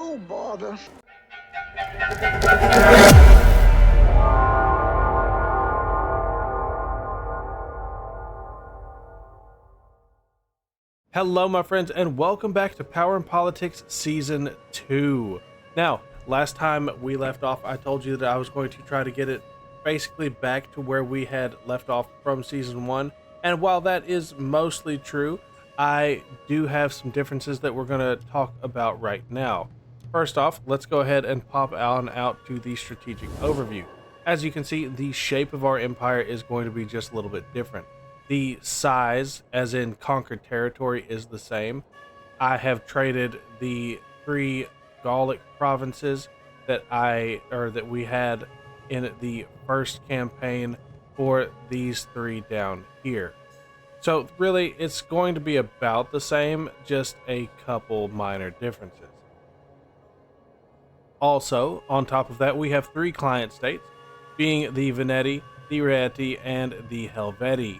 Oh, bother. Hello, my friends, and welcome back to Power and Politics Season 2. Now, last time we left off, I told you that I was going to try to get it basically back to where we had left off from Season 1. And while that is mostly true, I do have some differences that we're going to talk about right now. First off, let's go ahead and pop on out to the strategic overview. As you can see, the shape of our empire is going to be just a little bit different. The size, as in conquered territory, is the same. I have traded the 3 Gallic provinces that we had in the first campaign for these 3 down here. So really, it's going to be about the same, just a couple minor differences. Also, on top of that, we have 3 client states, being the Veneti, the Rieti, and the Helvetii.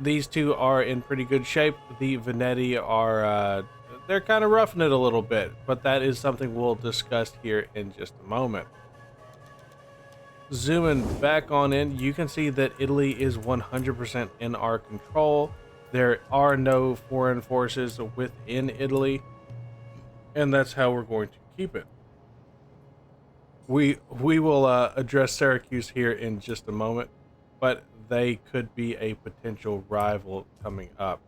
These 2 are in pretty good shape. The Veneti are, they're kind of roughing it a little bit, but that is something we'll discuss here in just a moment. Zooming back on in, you can see that Italy is 100% in our control. There are no foreign forces within Italy, and that's how we're going to keep it. We will address Syracuse here in just a moment, but they could be a potential rival coming up.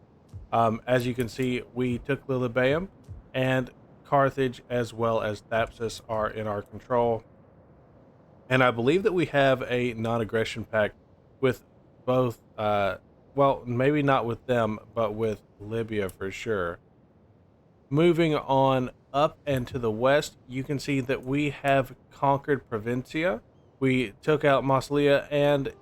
As you can see, we took Lilybaeum, and Carthage as well as Thapsus are in our control. And I believe that we have a non-aggression pact with both, well, maybe not with them, but with Libya for sure. Moving on up and to the west, you can see that we have conquered Provincia. We took out Massalia, and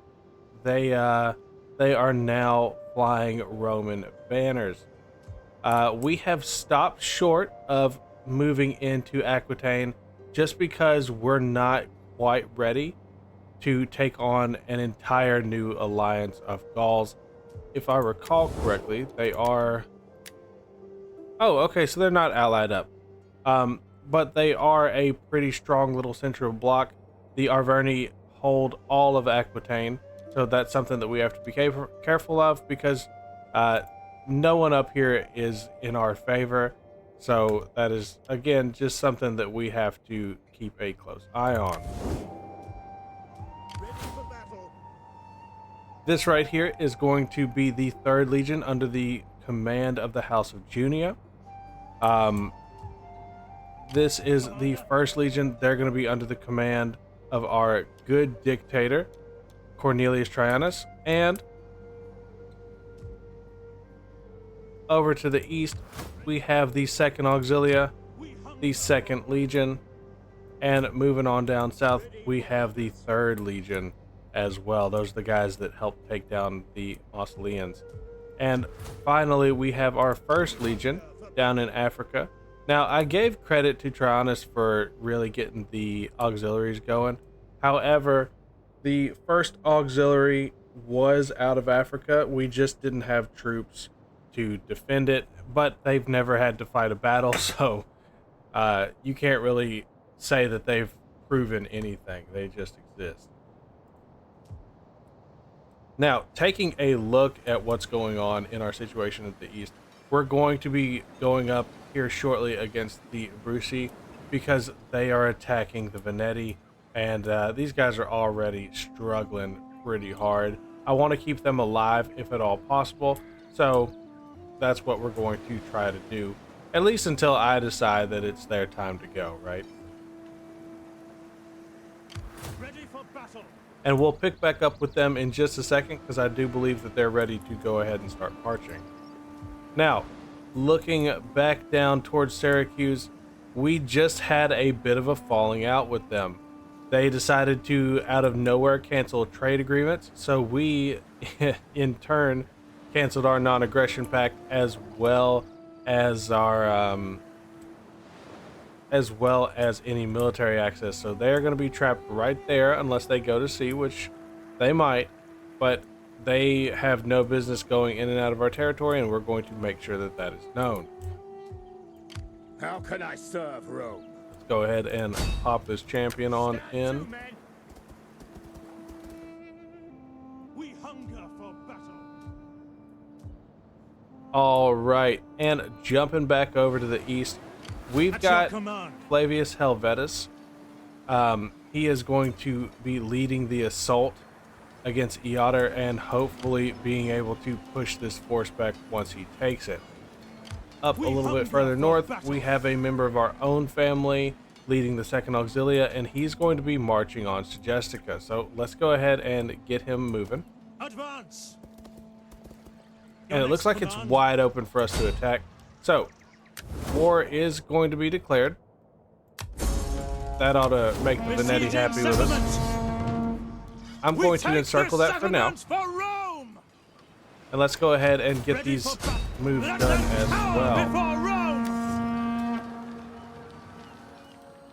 they are now flying Roman banners. We have stopped short of moving into Aquitaine just because we're not quite ready to take on an entire new alliance of Gauls. If I recall correctly, they are... Oh, okay, so they're not allied up. But they are a pretty strong little central block. The Arverni hold all of Aquitaine, so that's something that we have to be careful of, because no one up here is in our favor. So that is, again, just something that we have to keep a close eye on. This right here is going to be the 3rd Legion under the command of the House of Junia. This is the 1st Legion. They're going to be under the command of our good dictator, Cornelius Trianus. And over to the east, we have the 2nd Auxilia, the 2nd Legion, and moving on down south, we have the 3rd Legion as well. Those are the guys that helped take down the Massalians. And finally, we have our 1st Legion down in Africa. Now, I gave credit to Trianus for really getting the auxiliaries going. However, the 1st Auxiliary was out of Africa. We just didn't have troops to defend it, but they've never had to fight a battle, so you can't really say that they've proven anything. They just exist. Now, taking a look at what's going on in our situation at the east, we're going to be going up here shortly against the Abruzzi because they are attacking the Veneti, and these guys are already struggling pretty hard. I want to keep them alive if at all possible, so that's what we're going to try to do, at least until I decide that it's their time to go, right? Ready for battle. And we'll pick back up with them in just a second, because I do believe that they're ready to go ahead and start marching. Now, looking back down towards Syracuse, we just had a bit of a falling out with them. They decided to, out of nowhere, cancel trade agreements, so we, in turn, canceled our non-aggression pact as well as our as well as any military access. So they're going to be trapped right there unless they go to sea, which they might, but they have no business going in and out of our territory, and we're going to make sure that that is known. How can I serve Rome? Let's go ahead and pop this champion on in. Men. We hunger for battle. All right, and jumping back over to the east, we've At your got command. Flavius Helvetus. He is going to be leading the assault against Eoter and hopefully being able to push this force back once he takes it. Up a little bit further north, we have a member of our own family leading the 2nd Auxilia, and he's going to be marching on Segestica. So let's go ahead and get him moving. Advance. And it looks like it's wide open for us to attack. So, war is going to be declared. That ought to make the Venetti happy with us. I'm going to encircle that for now. And let's go ahead and get these moves done as well.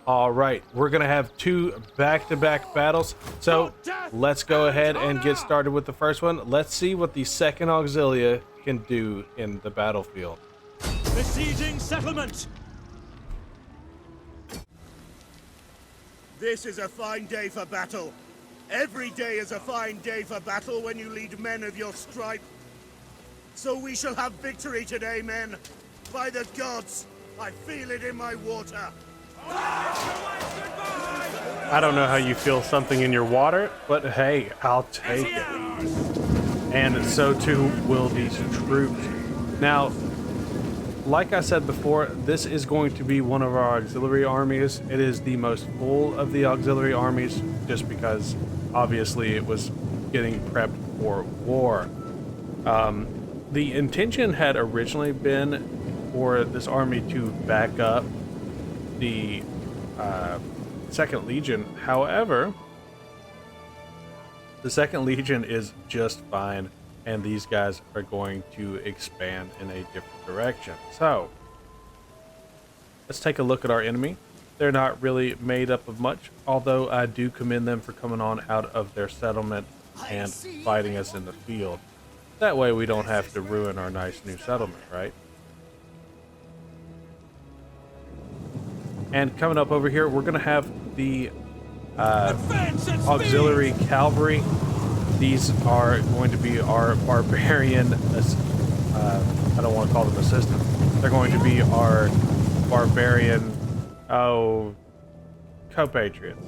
All right, we're going to have 2 back-to-back battles. So let's go ahead and get started with the first one. Let's see what the 2nd Auxilia can do in the battlefield. Besieging settlement. This is a fine day for battle. Every day is a fine day for battle when you lead men of your stripe. So we shall have victory today, men. By the gods, I feel it in my water. I don't know how you feel something in your water, but hey, I'll take it. And so too will these troops. Now, like I said before, this is going to be one of our auxiliary armies. It is the most full of the auxiliary armies just because obviously it was getting prepped for war. The intention had originally been for this army to back up the 2nd Legion. However, the 2nd Legion is just fine, and these guys are going to expand in a different direction. So, let's take a look at our enemy. They're not really made up of much, although I do commend them for coming on out of their settlement and fighting us in the field. That way we don't have to ruin our nice new settlement, right? And coming up over here, we're going to have the auxiliary cavalry. These are going to be our barbarian, I don't want to call them assistants. They're going to be our barbarian, compatriots.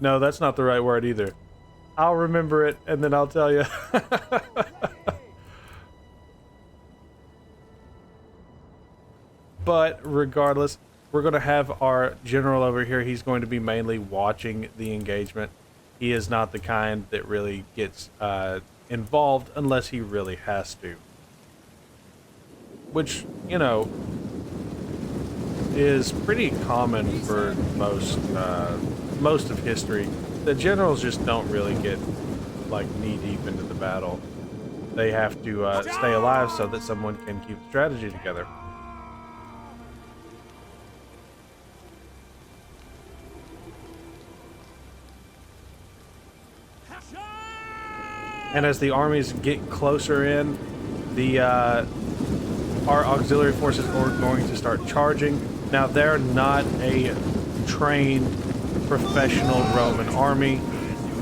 No, that's not the right word either. I'll remember it and then I'll tell you. But regardless, we're going to have our general over here. He's going to be mainly watching the engagement. He is not the kind that really gets involved unless he really has to. Which, you know, is pretty common for most of history. The generals just don't really get like knee deep into the battle. They have to stay alive so that someone can keep the strategy together. And as the armies get closer in, our auxiliary forces are going to start charging. Now, they're not a trained professional Roman army.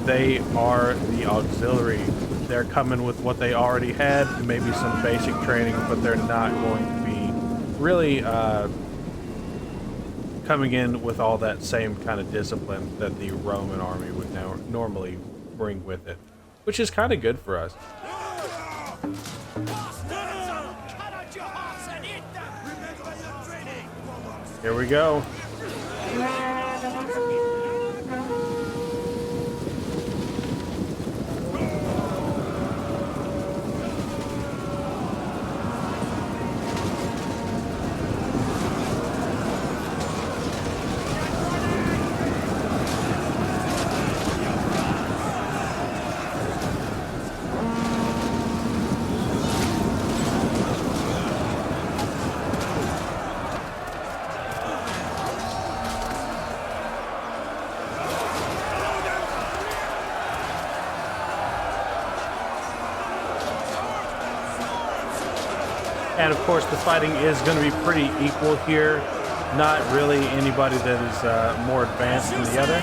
They are the auxiliary. They're coming with what they already had, maybe some basic training, but they're not going to be really coming in with all that same kind of discipline that the Roman army would normally bring with it, which is kind of good for us. Here we go. And of course, the fighting is going to be pretty equal here. Not really anybody that is more advanced than the other.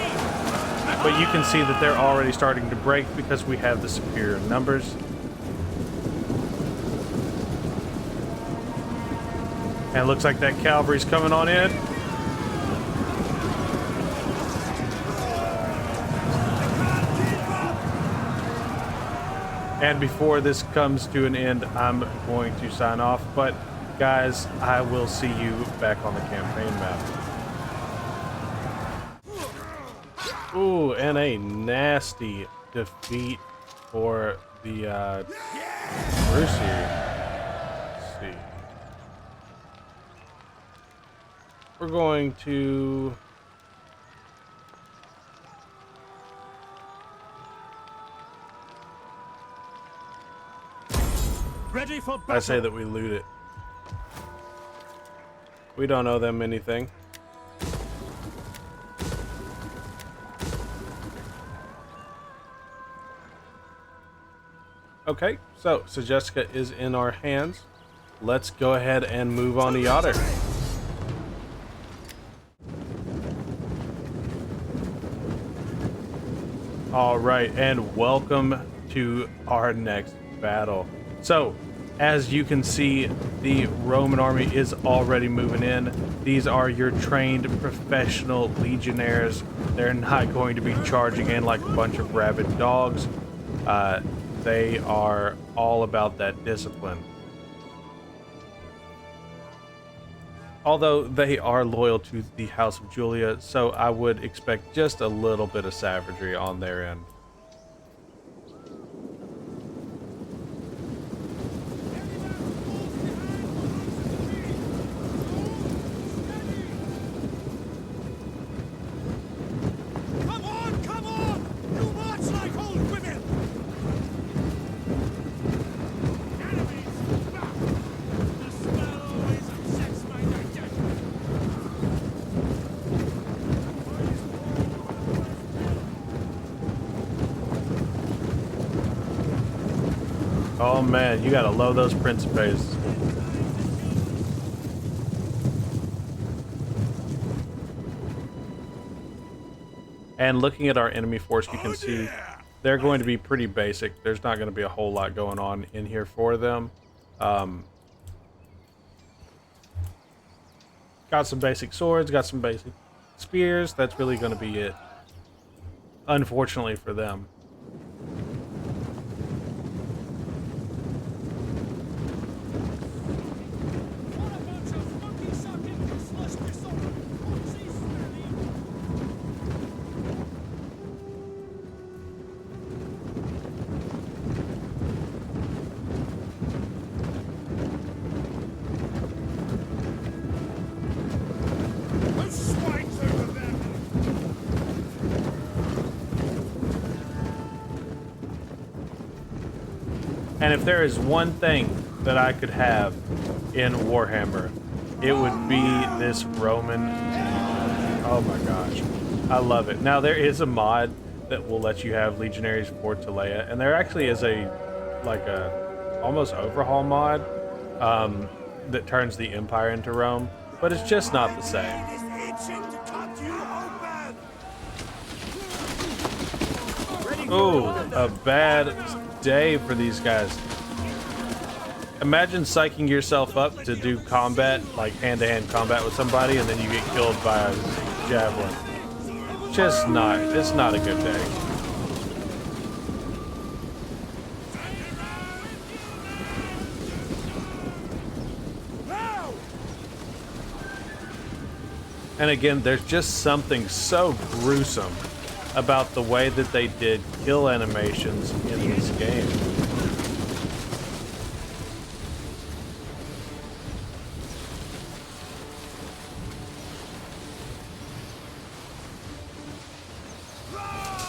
But you can see that they're already starting to break because we have the superior numbers. And it looks like that cavalry's coming on in. And before this comes to an end, I'm going to sign off. But guys, I will see you back on the campaign map. Ooh, and a nasty defeat for the Mercy. Let's see. We're going to Ready for battle. I say that we loot it. We don't owe them anything. Okay, so Jessica is in our hands. Let's go ahead and move on to Yotter. All right, and welcome to our next battle. So, as you can see, the Roman army is already moving in. These are your trained professional legionnaires. They're not going to be charging in like a bunch of rabid dogs. They are all about that discipline. Although they are loyal to the House of Julia, so I would expect just a little bit of savagery on their end. Come on! You march like old women! Enemies back! The smell always upsets my digestion. Oh man, you gotta load those Principes. And looking at our enemy force, you can see they're going to be pretty basic. There's not going to be a whole lot going on in here for them. Got some basic swords, got some basic spears. That's really going to be it, unfortunately for them. What a bunch of monkey-sucking, useless disorder! Oopsies, smelly. Those swines over there! And if there is one thing that I could have in Warhammer, it would be this Roman. Oh my gosh, I love it. Now there is a mod that will let you have legionaries for Telea, and there actually is a almost overhaul mod that turns the Empire into Rome, but it's just not the same. Oh, a bad day for these guys. Imagine psyching yourself up to do combat, like hand-to-hand combat with somebody, and then you get killed by a javelin. It's not a good day. And again, there's just something so gruesome about the way that they did kill animations in this game.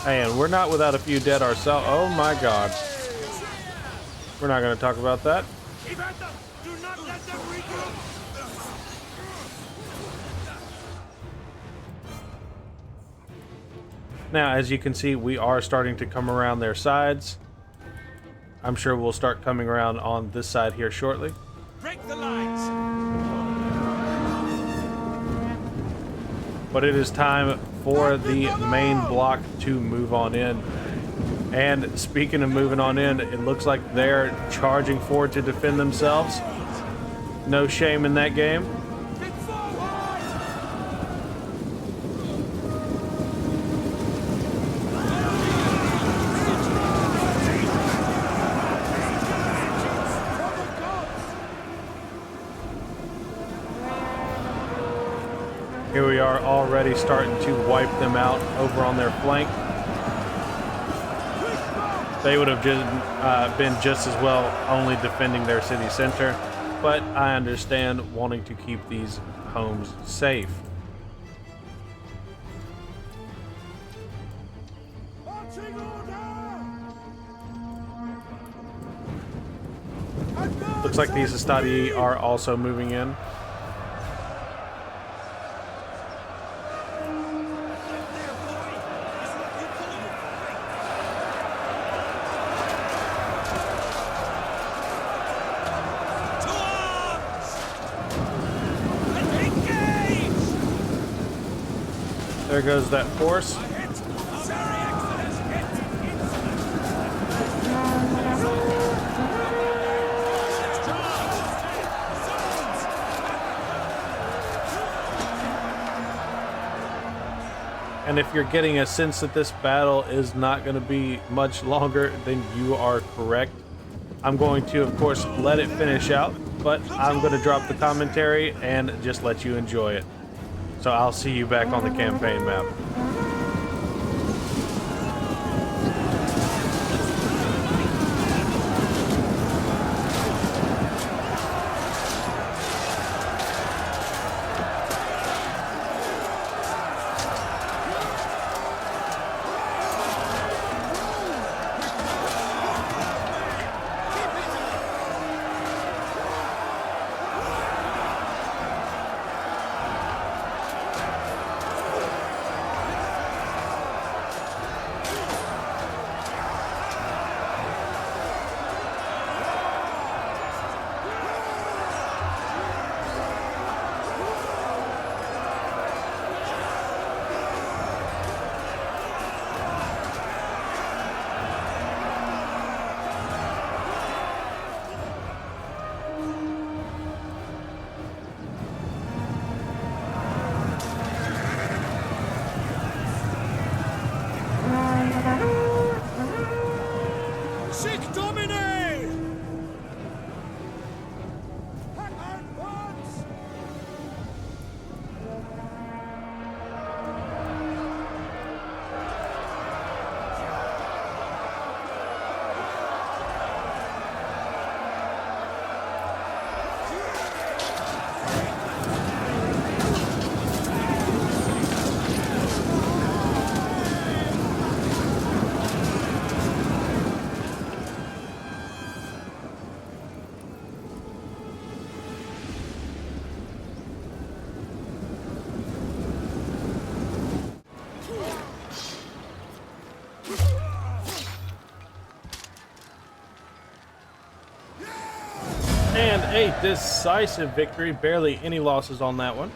And we're not without a few dead ourselves. Oh my god. We're not going to talk about that. Keep at them! Do not let them regroup! Now, as you can see, we are starting to come around their sides. I'm sure we'll start coming around on this side here shortly. Break the lines. But it is time for the main block to move on in. And speaking of moving on in, it looks like they're charging forward to defend themselves. No shame in that game. Here we are already starting to wipe them out over on their flank. They would have just, been just as well only defending their city center, but I understand wanting to keep these homes safe. Looks like these Estadi are also moving in. There goes that force. And if you're getting a sense that this battle is not going to be much longer, then you are correct. I'm going to, of course, let it finish out, but I'm going to drop the commentary and just let you enjoy it. So I'll see you back on the campaign map. And a decisive victory, barely any losses on that one.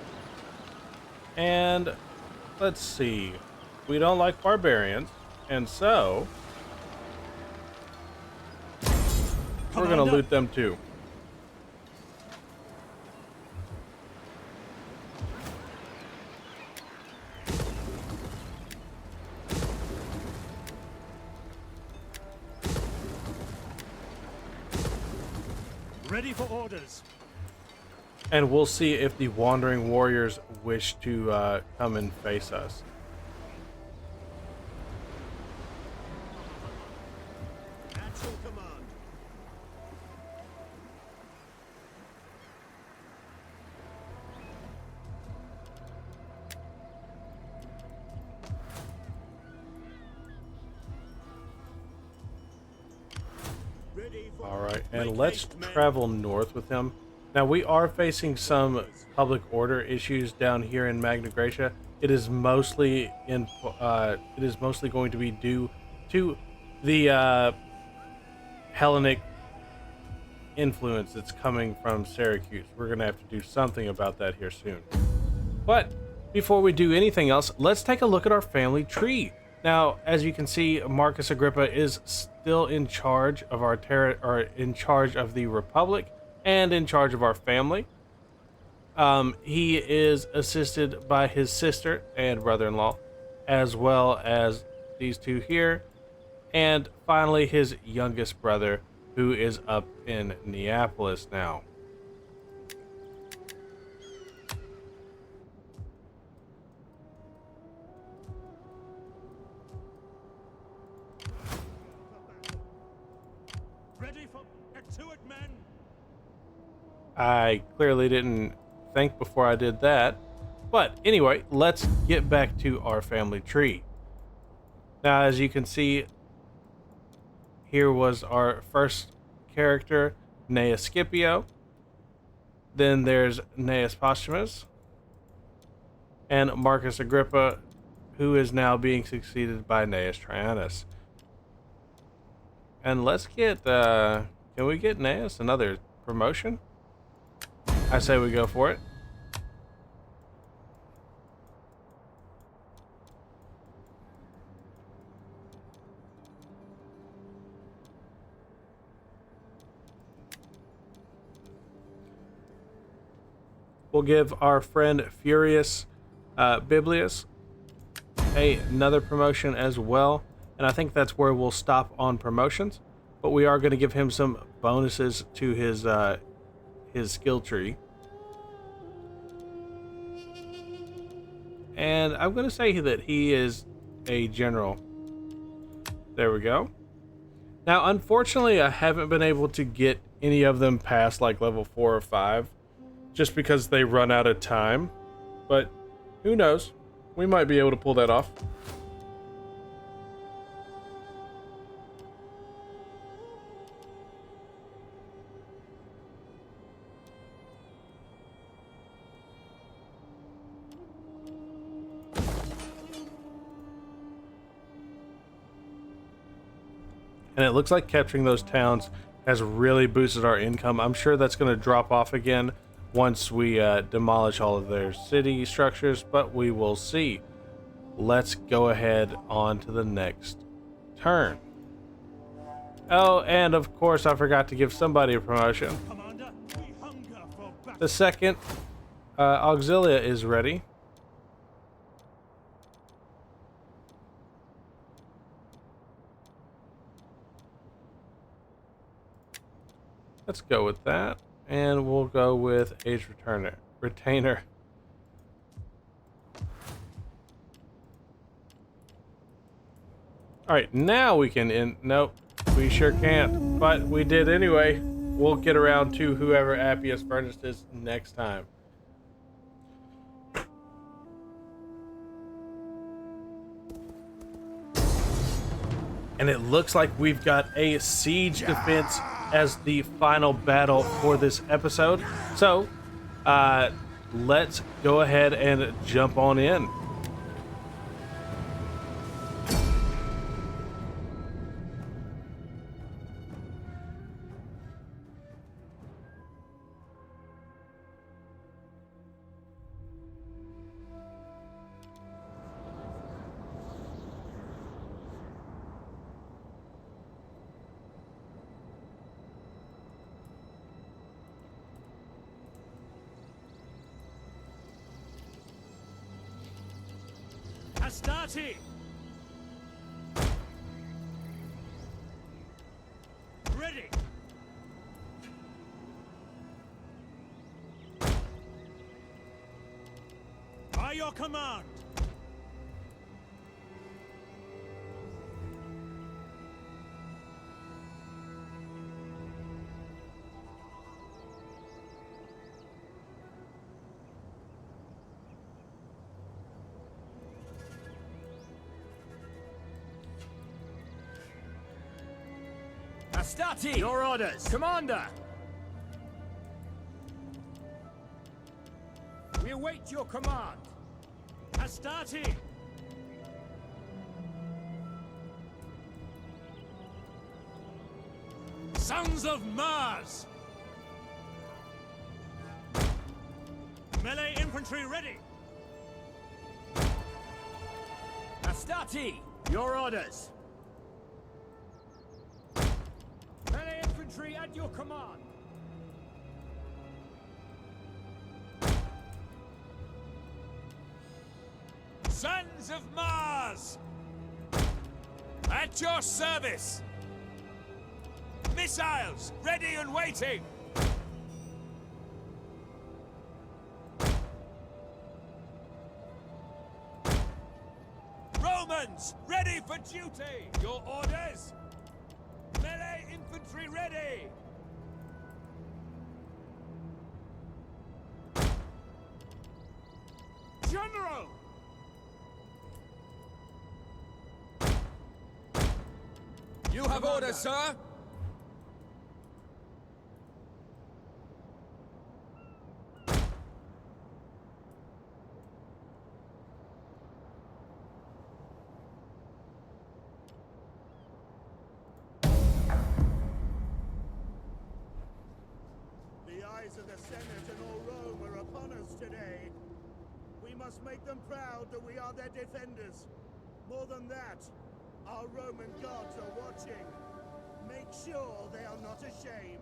And let's see, we don't like barbarians, and so we're gonna loot them too. Ready for orders. And we'll see if the wandering warriors wish to come and face us. At your command. All right, and let's travel north with him. Now we are facing some public order issues down here in Magna Graecia. It is mostly going to be due to the Hellenic influence that's coming from Syracuse. We're going to have to do something about that here soon. But before we do anything else, let's take a look at our family tree. Now, as you can see, Marcus Agrippa is still in charge of our in charge of the Republic and in charge of our family. He is assisted by his sister and brother-in-law, as well as these two here, and finally his youngest brother, who is up in Neapolis now. Ready for get to it, men. I clearly didn't think before I did that. But anyway, let's get back to our family tree. Now, as you can see, here was our first character, Gnaeus Scipio. Then there's Gnaeus Posthumus and Marcus Agrippa, who is now being succeeded by Gnaeus Traianus. And let's get, can we get Gnaeus another promotion? I say we go for it. We'll give our friend Furious Biblius another promotion as well. And I think that's where we'll stop on promotions. But we are going to give him some bonuses to his skill tree. And I'm going to say that he is a general. There we go. Now, unfortunately, I haven't been able to get any of them past like level 4 or 5. Just because they run out of time. But who knows? We might be able to pull that off. And it looks like capturing those towns has really boosted our income. I'm sure that's going to drop off again once we demolish all of their city structures, but we will see. Let's go ahead on to the next turn. Oh, and of course I forgot to give somebody a promotion. Commander, we hunger for battle. The second Auxilia is ready. Let's go with that. And we'll go with Age Retainer. Alright, now we can end. Nope, we sure can't. But we did anyway. We'll get around to whoever Appius Furnace is next time. And it looks like we've got a siege defense as the final battle for this episode. So, let's go ahead and jump on in. Astarte! Ready! By your command! Astarte! Your orders! Commander! We await your command! Astarte! Sons of Mars! Melee infantry ready. Astati! Your orders. Melee infantry at your command. Sons of Mars! At your service! Missiles ready and waiting! Romans ready for duty! Your orders? Melee infantry ready! General! You have orders, sir? The eyes of the Senate and all Rome are upon us today. We must make them proud that we are their defenders. More than that, our Roman gods are watching. Make sure they are not ashamed.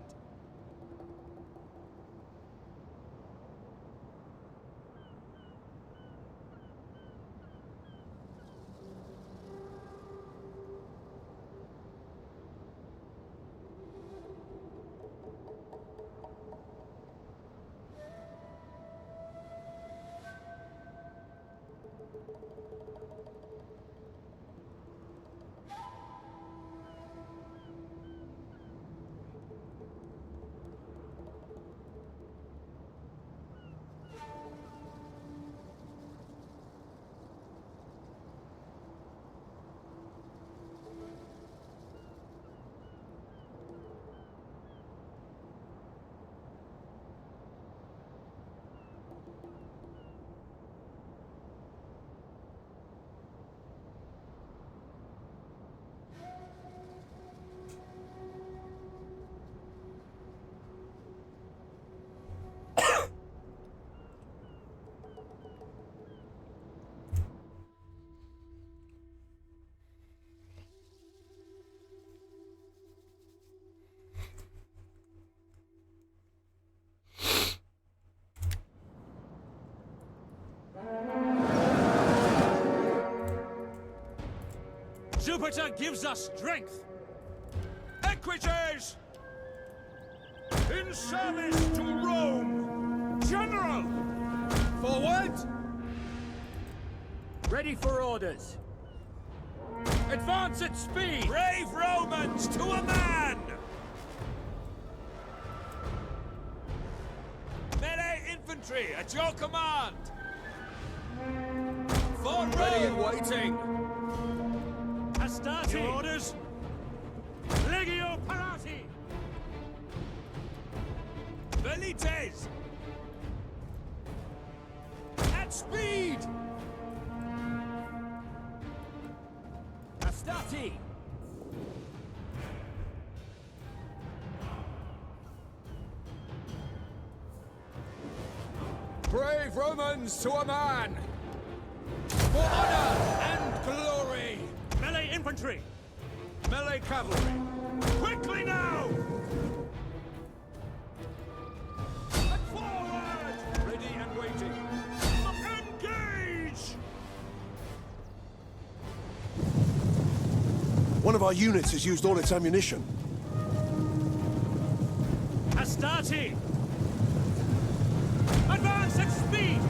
Jupiter gives us strength. Equities! In service to Rome. General! Forward! Ready for orders. Advance at speed. Brave Romans to a man! Melee infantry at your command! For ready and waiting! Astarte. Your orders. Legio Parati. Velites! At speed! Astarte! Brave Romans to a man! For honor and glory! Melee infantry. Melee cavalry! Quickly now! And forward! Ready and waiting! Engage! One of our units has used all its ammunition. Astarte! Advance at speed!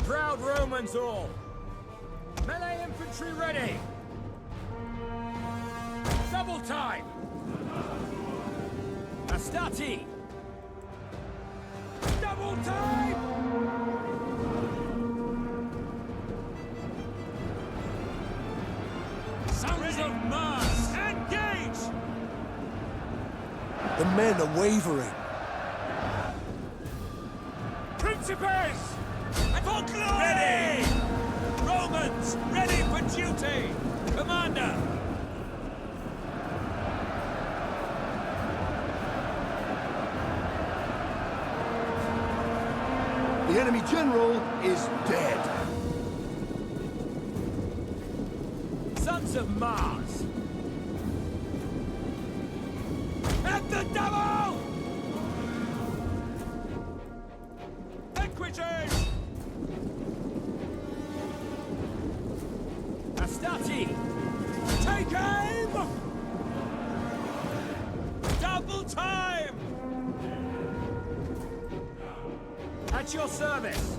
Proud Romans all! Melee infantry ready! Double time! Astarte! Double time! Sons of Mars! Engage! The men are wavering. Prevent Principes! For glory! Ready! Romans, ready for duty! Commander! The enemy general is dead. Sons of Mars! At the double! Equities! Astati! Take aim! Double time! At your service!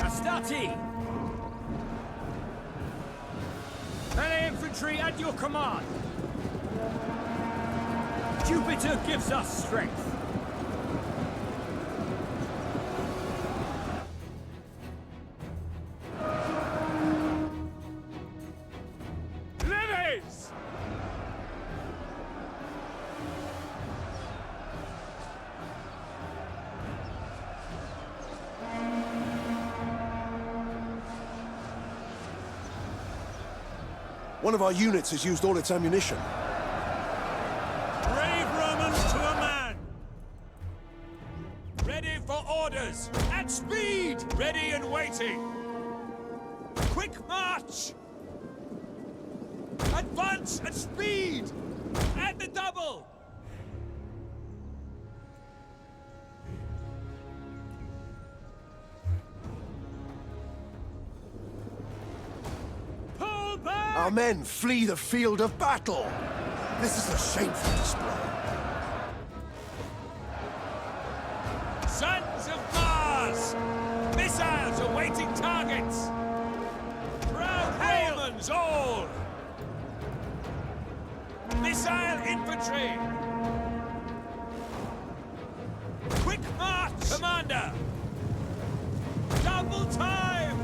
Astati! Melee infantry at your command! Jupiter gives us strength! Levies! One of our units has used all its ammunition. Brave Romans to a man! Ready for orders! At speed! Ready and waiting! Quick march! Advance at speed! At the double! Pull back! Our men flee the field of battle. This is a shameful display. Sons of Mars! Missiles awaiting targets! Proud Romans all! Missile infantry! Quick march! Commander! Double time!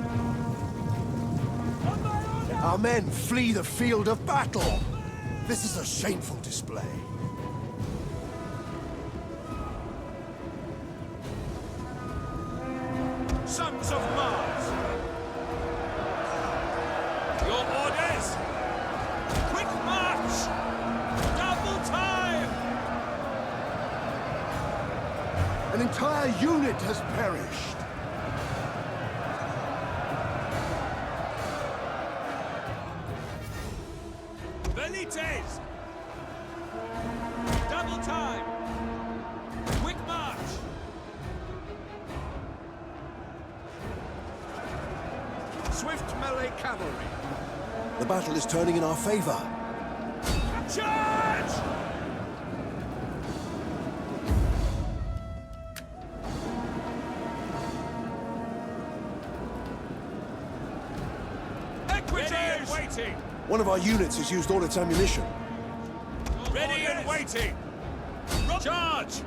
On my order! Our men flee the field of battle. This is a shameful display. Sons of Mars! Your orders! Quick march! Double time! An entire unit has perished. Velites! Double time! Quick march! Swift melee cavalry! The battle is turning in our favor. Charge! Equities! Ready and waiting! One of our units has used all its ammunition. Ready and waiting! Charge!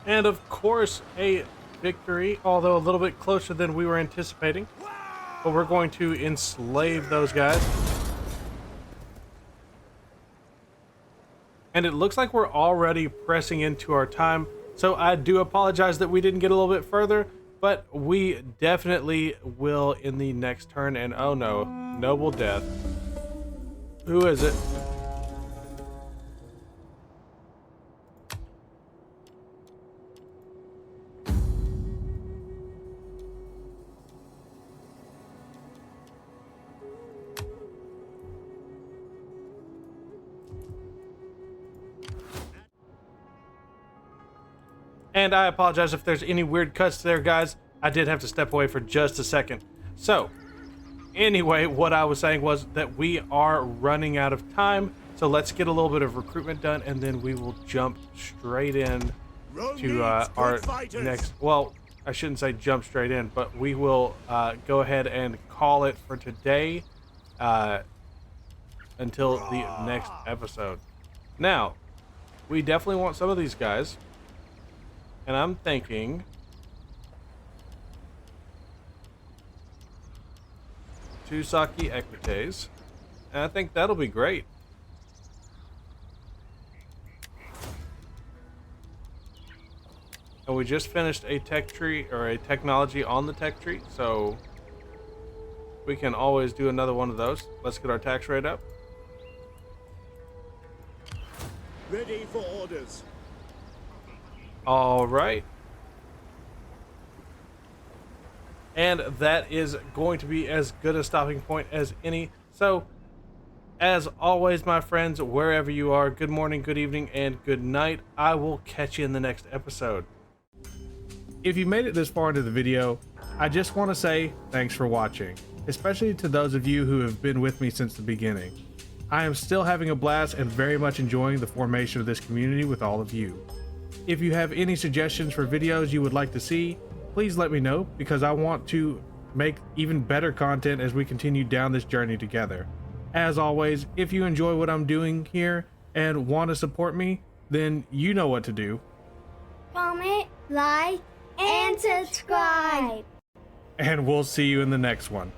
And of course, a victory, although a little bit closer than we were anticipating. But we're going to enslave those guys. And it looks like we're already pressing into our time. So I do apologize that we didn't get a little bit further, but we definitely will in the next turn. And oh no, noble death. Who is it? And I apologize if there's any weird cuts there, guys. I did have to step away for just a second. So, anyway, what I was saying was that we are running out of time. So let's get a little bit of recruitment done, and then we will jump straight in to our next... Well, I shouldn't say jump straight in, but we will go ahead and call it for today until the next episode. Now, we definitely want some of these guys. And I'm thinking two Saki Equites, and I think that'll be great. And we just finished a tech tree, or a technology on the tech tree, so we can always do another one of those. Let's get our tax rate up. Ready for orders. All right. And that is going to be as good a stopping point as any. So, as always, my friends, wherever you are, good morning, good evening, and good night. I will catch you in the next episode. If you made it this far into the video, I just want to say thanks for watching, especially to those of you who have been with me since the beginning. I am still having a blast and very much enjoying the formation of this community with all of you. If you have any suggestions for videos you would like to see, please let me know, because I want to make even better content as we continue down this journey together. As always, if you enjoy what I'm doing here and want to support me, then you know what to do. Comment, like, and subscribe. And we'll see you in the next one.